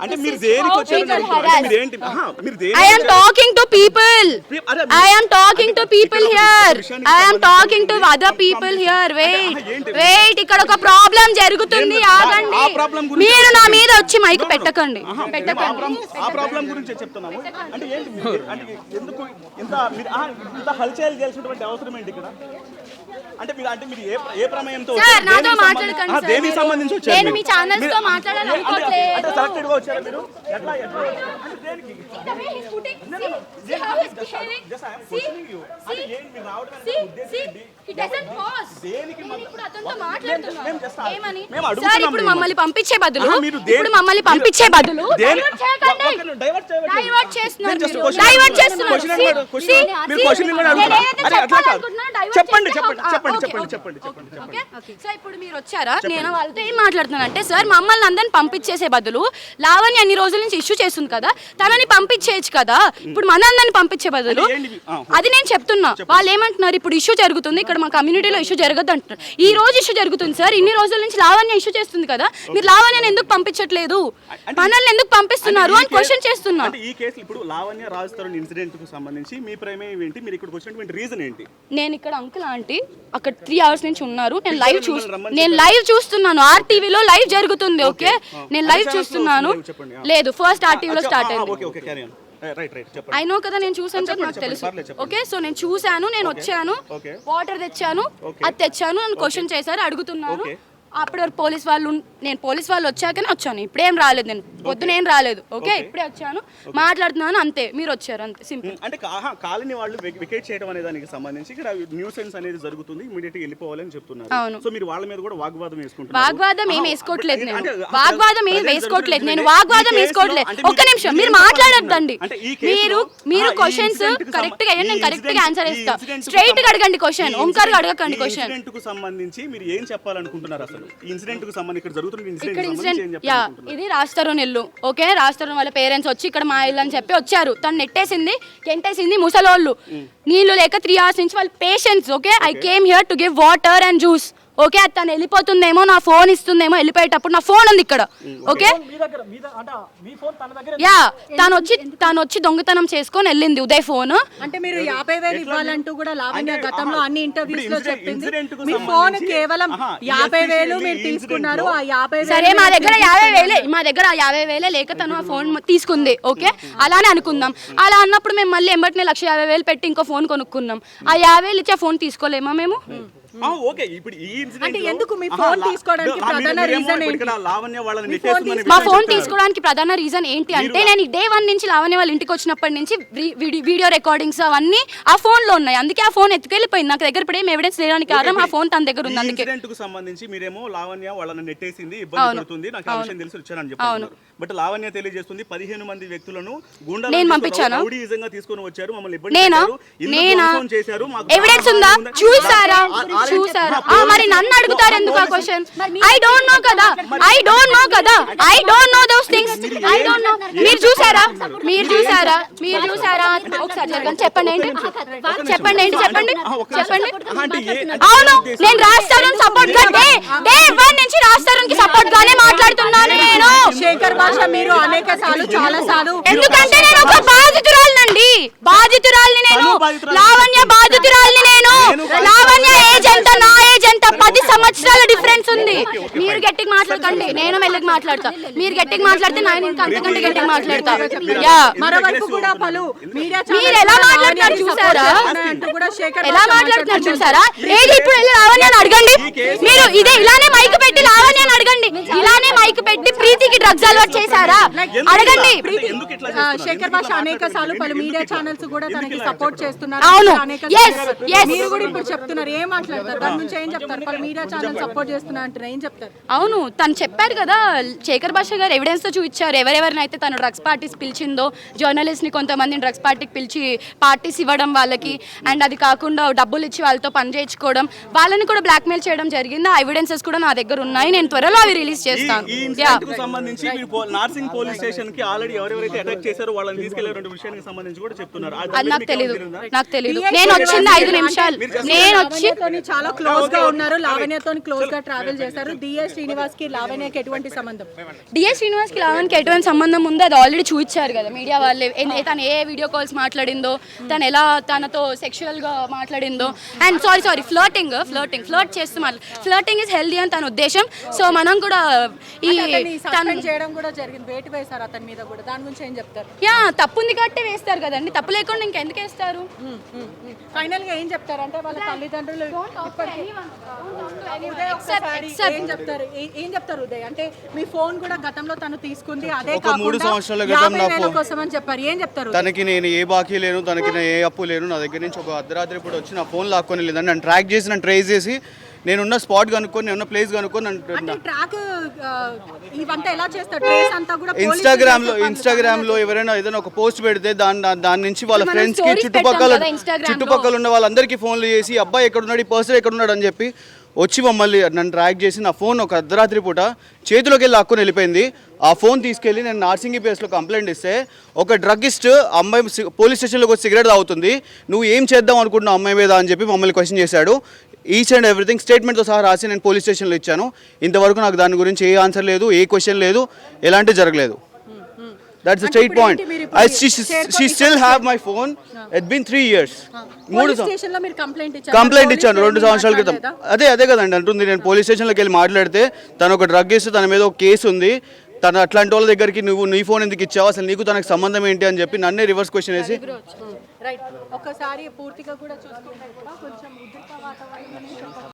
అంటే మీరు దేనికి వచ్చారు? I am talking to people. I am talking to people here. I am talking to other people here. Wait. ఇక్కడ ఒక problem జరుగుతుంది, ఆగండి. మీరు నా మీద వచ్చి మైక్ పెట్టకండి. ఆ ప్రాబ్లం గురించి చెప్తున్నాము. అంటే ఏంటి, అంటే ఎందుకు ఇంత హల్చల్ చేయాల్సినటువంటి అవసరం ఏంటి ఇక్కడ? అంటే మీరు ఏ ప్రమేయంతో నాతో మాట్లాడకండి. దేనికి సంబంధించి వచ్చారు? నేను మీ ఛానల్స్ తో మాట్లాడాలనుకోవట్లేదు. సెలెక్టెడ్ గా వచ్చారు మీరు? ఎట్లా అంటే దేనికి? ఇప్పుడు మమ్మల్ని పంపించే బదులు డైవర్ట్ చేస్తున్నారు. చెప్పండి. సో ఇప్పుడు మీరు వచ్చారా, నేను వాళ్ళతో ఏం మాట్లాడుతున్నాను అంటే, సార్ మమ్మల్ని అందరిని పంపించేసే బదులు లావణ్య అన్ని రోజుల నుంచి ఇష్యూ చేస్తుంది కదా, తనని పంపించేయచ్చు కదా. ఇప్పుడు మన అందరిని పంపించే బదులు అది నేను చెప్తున్నా. వాళ్ళు ఏమంటున్నారు, ఇప్పుడు ఇష్యూ జరుగుతుంది ఇక్కడ మా కమ్యూనిటీలో, ఇష్యూ జరగదు అంటున్నారు. ఈ రోజు ఇష్యూ జరుగుతుంది సార్, ఇన్ని రోజుల నుంచి లావణ్య ఇష్యూ చేస్తుంది కదా, మీరు లావణ్యని ఎందుకు పంపించట్లేదు, మనల్ని ఎందుకు పంపిస్తున్నారు అని క్వశ్చన్ చేస్తున్నా. ఈ కేసు ఇప్పుడు లావణ్య రాజ్ తరుణ్ ఇన్సిడెంట్ కు సంబంధించి మీ ప్రమేయం ఏంటి? మీరు ఇక్కడికి వచ్చినటువంటి రీజన్ ఏంటి? నేను ఇక్కడ అంకుల్ ఆంటీ అక్కడ 3 hours నుంచి ఉన్నారు, నేను లైవ్ చూస్తున్నాను. ఆర్టీవీలో లైవ్ జరుగుతుంది. ఓకే, నేను లైవ్ చూస్తున్నాను. లేదు, ఫస్ట్ ఆర్టీవీలో స్టార్ట్ అయింది. ఐ నో కదా, నేను చూసాను కదా, నాకు తెలుసు. ఓకే, సో నేను చూసాను, నేను వచ్చాను, వాటర్ తెచ్చాను, అది తెచ్చాను, నన్ను క్వశ్చన్ చేశారు, అడుగుతున్నాను. అప్పుడు నేను పోలీస్ వాళ్ళు వచ్చాకనే వచ్చాను, ఇప్పుడేం రాలేదు, నేను పొద్దున ఏం రాలేదు. ఓకే, ఇప్పుడే వచ్చాను, మాట్లాడుతున్నాను, అంతే. మీరు వచ్చారు, అంతే, సింపుల్. అంటే కాలనీ వాళ్ళు వికెట్ చేయడం అనే దానికి సంబంధించి ఇక్కడ న్యూసెన్స్ అనేది జరుగుతుంది, ఇమిడియట్ గా వెళ్ళిపోవాలని చెప్తున్నారు. అవును. సో మీరు వాళ్ళ మీద కూడా వాగ్వాదం వేసుకుంటున్నారు? వాగ్వాదం ఏం వేసుకోవట్లేదు, నేను వాగ్వాదం ఏం వేసుకోవట్లేదు, నేను వాగ్వాదం వేసుకోవట్లేదు. ఒక్క నిమిషం, మీరు మాట్లాడొద్దండి. మీరు క్వశ్చన్స్ కరెక్ట్ గా నేను కరెక్ట్ గా ఆన్సర్ ఇస్తా. స్ట్రైట్ గా అడగండి క్వశ్చన్, ఓంకార్ గా అడగకండి క్వశ్చన్. ఇన్సిడెంట్ కు సంబంధించి మీరు ఏం చెప్పాలనుకుంటున్నారు? అసలు ఇన్సిడెంట్ కు సంబంధించి ఇక్కడ జరుగుతున్న ఇన్సిడెంట్ ఇది రాజ్ తరుణ్ ఇల్లు. ఓకే, రాజ్ తరుణ్ వాళ్ళ పేరెంట్స్ వచ్చి ఇక్కడ మా ఇల్లు అని చెప్పి వచ్చారు. తను గెంటేసింది ముసలోళ్ళు, నీళ్లు లేక 3 hours నుంచి వాళ్ళ patients. Okay, I came here to give water and juice. Okay, తను వెళ్ళిపోతుందేమో, నా ఫోన్ ఇస్తుందేమో, వెళ్ళిపోయేటప్పుడు నా ఫోన్ ఉంది ఇక్కడ. ఓకే, తను వచ్చి దొంగతనం చేసుకొని వెళ్ళింది ఉదయ్ ఫోన్. అంటే మీరు 50,000 ఇవ్వాలంటూ కూడా లావణ్య గతంలో అన్ని ఇంటర్వ్యూస్ లో చెప్పింది. మీ ఫోన్ కేవలం 50,000 మీరు తీసుకున్నారు. ఆ 50,000 సరే, మా దగ్గర 50,000 లేక తను ఆ ఫోన్ తీసుకుంది. ఓకే, అలానే అనుకుందాం. అలా అన్నప్పుడు మేము మళ్ళీ ఎంబటినే 1,50,000 పెట్టి ఇంకో ఫోన్ కొనుక్కున్నాం. ఆ 50,000 ఇచ్చి ఆ ఫోన్ తీసుకోలేమా మేము? మా ఫోన్ తీసుకోవడానికి ప్రధాన రీజన్ ఏంటి అంటే, నేను డే 1 నుంచి లావణ్య వాళ్ళ ఇంటికి వచ్చినప్పటి నుంచి వీడియో రికార్డింగ్స్ అవన్నీ ఆ ఫోన్ లో ఉన్నాయి. అందుకే ఆ ఫోన్ ఎత్తుకెళ్ళిపోయింది. నాకు దగ్గర ఇప్పుడు ఏం ఎవిడెన్స్ లేడానికి కారణం ఆ ఫోన్ తన దగ్గర ఉంది. అందుకే సంబంధించి మీరేమో లావణ్య వాళ్ళని నెట్టేసింది, ఇబ్బంది పడుతుంది, నాకు ఆ విషయం తెలిసి వచ్చానని చెప్పారు. బట్ లావణ్య తెలియజేస్తుంది 15 మంది వ్యక్తులను నేను పంపించాను, తీసుకొని వచ్చారు, మమ్మల్ని ఇబ్బంది చేశారు. ఎవిడెన్స్ ఉందా? చూసారా? మరి నన్ను అడుగుతారు ఎందుకు ఆ క్వశ్చన్? ఐ డోంట్ నో కదా, I don't know those things. I don't know. మీరు చూసారా? ఒకసారి చెప్పండి ఏంటి? అవును, నేను రాస్తారని సపోర్ట్ గా డే 1 నుంచి రాస్తారని సపోర్ట్ గానే మాట్లాడుతున్నాను. నేను శేఖర్ భాష మీరు అనేక సార్లు చాలా సార్లు, ఎందుకంటే నేను ఒక బాధితురాలినండి, నేను లావణ్య బాధితురాలిని. నేను లావణ్య ఏజ్ ఎంత, నా ఏజ్ ఎంత, 10 సంవత్సరాల డిఫరెన్స్ ఉంది. మీరు గట్టిగా మాట్లాడకండి, నేను మెల్లగా మాట్లాడతా. మీరు గట్టిగా మాట్లాడితే నేను ఇంకా అంతకంటే గట్టిగా మాట్లాడతా. మరోవైపు కూడా పలు మీడియా మీరు ఎలా మాట్లాడుతున్నారు చూసారా? ఏది ఇప్పుడు వెళ్ళి లావణ్యని అడగండి. మీరు ఇలానే మైక్ పెట్టి లావణ్యని అడగండి. ఇలానే మైక్ పెట్టి ప్రీతికి డ్రగ్స్ అలవాటు చేశారా అడగండి. శేఖర్ భాష అనేక సార్లు పలు మీడియా ఛానల్స్ కూడా తనకి సపోర్ట్ చేస్తున్నారు. అవును, మీరు కూడా ఇప్పుడు చెప్తున్నారు, ఏం మాట్లాడతారు దాని నుంచి? ఏం చెప్తారు? పలు మీడియా ఛానల్ సపోర్ట్ చేస్తున్నా అంటారు, ఏం చెప్తారు? అవును, తను చెప్పారు కదా, శేఖర్ భాష గారు ఎవిడెన్స్ తో చూపించారు. ఎవరెవరినైతే తను డ్రగ్స్ పార్టీస్ పిలిచిందో, జర్నలిస్ట్ ని కొంతమందిని డ్రగ్స్ పార్టీకి పిలిచి పార్టీస్ ఇవ్వడం వాళ్ళకి, అండ్ అది కాకుండా డబ్బులు ఇచ్చి వాళ్ళతో పని చేయించుకోవడం, వాళ్ళని కూడా బ్లాక్ మెయిల్ చేయడం జరిగింది. ఆ ఎవిడెన్సెస్ కూడా నా దగ్గర ఉన్నాయి, నేను త్వరలో అవి రిలీజ్ చేస్తాను. అది నాకు తెలియదు. నేను వచ్చింది 5 నిమిషాలు. చాలా క్లోజ్ గా ఉన్నారు లావణ్య లావణ్యతో క్లోజ్ గా ట్రావెల్ చేశారు. డిఎస్ శ్రీనివాస్ కి లావణ్యకి ఎటువంటి సంబంధం? డిఎస్ శ్రీనివాస్ కి లావణ్యకి ఎటువంటి సంబంధం ఉందో అది ఆల్రెడీ చూపించారు కదా మీడియా వాళ్ళే. తను ఏ వీడియో కాల్స్ మాట్లాడిందో, తను ఎలా తనతో సెక్షువల్ గా మాట్లాడిందో, అండ్ సారీ ఫ్లర్ట్ చేస్తూ ఫ్లర్టింగ్ ఇస్ హెల్దీ అని తన ఉద్దేశం. సో మనం కూడా ఈ సస్పెండ్ చేయడం కూడా జరిగింది, వేటు వేశారు అతని మీద కూడా. దాని గురించి ఏం చెప్తారు? తప్పు ఉంది కాబట్టి వేస్తారు కదండి, తప్పు లేకుండా ఇంకెందుకు వేస్తారు? ఫైనల్ గా ఏం చెప్తారు అంటే వాళ్ళ తల్లిదండ్రులు ఏం చెప్తారు? ఏం చెప్తారు ఉదయ్? అంటే మీ ఫోన్ కూడా గతంలో తను తీసుకుంది, అదే ఒక 3 సంవత్సరాల క్రితం నా ఫోన్ కోసం అని చెప్పారు. ఏం చెప్తారు? తనకి నేను ఏ బాకీ లేను, తనకి నేను ఏ అప్పు లేను. నా దగ్గర నుంచి ఒక అర్ధరాత్రి పూట వచ్చి నా ఫోన్ లాక్కొని లేదని నన్ను ట్రాక్ చేసి, నన్ను ట్రేస్ చేసి, నేనున్న స్పాట్ కనుక్కొని, నేనున్న ప్లేస్ కనుక్కొని ట్రాక్ ఇవంతా ఎలా చేస్తారు? ట్రేస్ అంతా కూడా ఇన్స్టాగ్రామ్ లో ఎవరైనా ఏదైనా ఒక పోస్ట్ పెడితే దాని నుంచి వాళ్ళ ఫ్రెండ్స్ కి చుట్టుపక్కల ఉన్న వాళ్ళందరికీ ఫోన్లు చేసి అబ్బాయి ఎక్కడున్నాడు, ఈ పర్సన్ ఎక్కడున్నాడు అని చెప్పి వచ్చి మమ్మల్ని నన్ను ట్రాక్ చేసి నా ఫోన్ ఒక అర్ధరాత్రి పూట చేతిలోకి వెళ్ళి లాక్కొని వెళ్ళిపోయింది. ఆ ఫోన్ తీసుకెళ్ళి నేను నార్సింగి ప్లేస్లో కంప్లైంట్ ఇస్తే ఒక డ్రగ్గిస్ట్ అమ్మాయి పోలీస్ స్టేషన్లోకి వచ్చి సిగరెట్ తాగుతుంది, నువ్వు ఏం చేద్దాం అనుకుంటున్నావు అమ్మాయి మీద అని చెప్పి మమ్మల్ని క్వశ్చన్ చేశాడు. ఈచ్ అండ్ ఎవ్రీథింగ్ స్టేట్మెంట్తో సహా రాసి నేను పోలీస్ స్టేషన్లో ఇచ్చాను. ఇంతవరకు నాకు దాని గురించి ఏ ఆన్సర్ లేదు, ఏ క్వశ్చన్ లేదు, ఎలాంటి జరగలేదు. That's the straight point. She still have my phone. It's been 3 years. Complaint ఇచ్చాను 2 సంవత్సరాల క్రితం. అదే కదండి అంటుంది. నేను పోలీస్ స్టేషన్లోకి వెళ్ళి మాట్లాడితే తను ఒక డ్రగ్ ఇస్తే తన మీద ఒక కేసు ఉంది, తను అట్లాంటి వాళ్ళ దగ్గరికి నువ్వు నీ ఫోన్ ఎందుకు ఇచ్చావు, అసలు నీకు తనకు సంబంధం ఏంటి అని చెప్పి నన్నే రివర్స్ క్వశ్చన్ వేసి ఒక్కసారి పూర్తిగా కూడా చూసుకుంటే కూడా కొంచెం ఉద్రిక్త వాతావరణం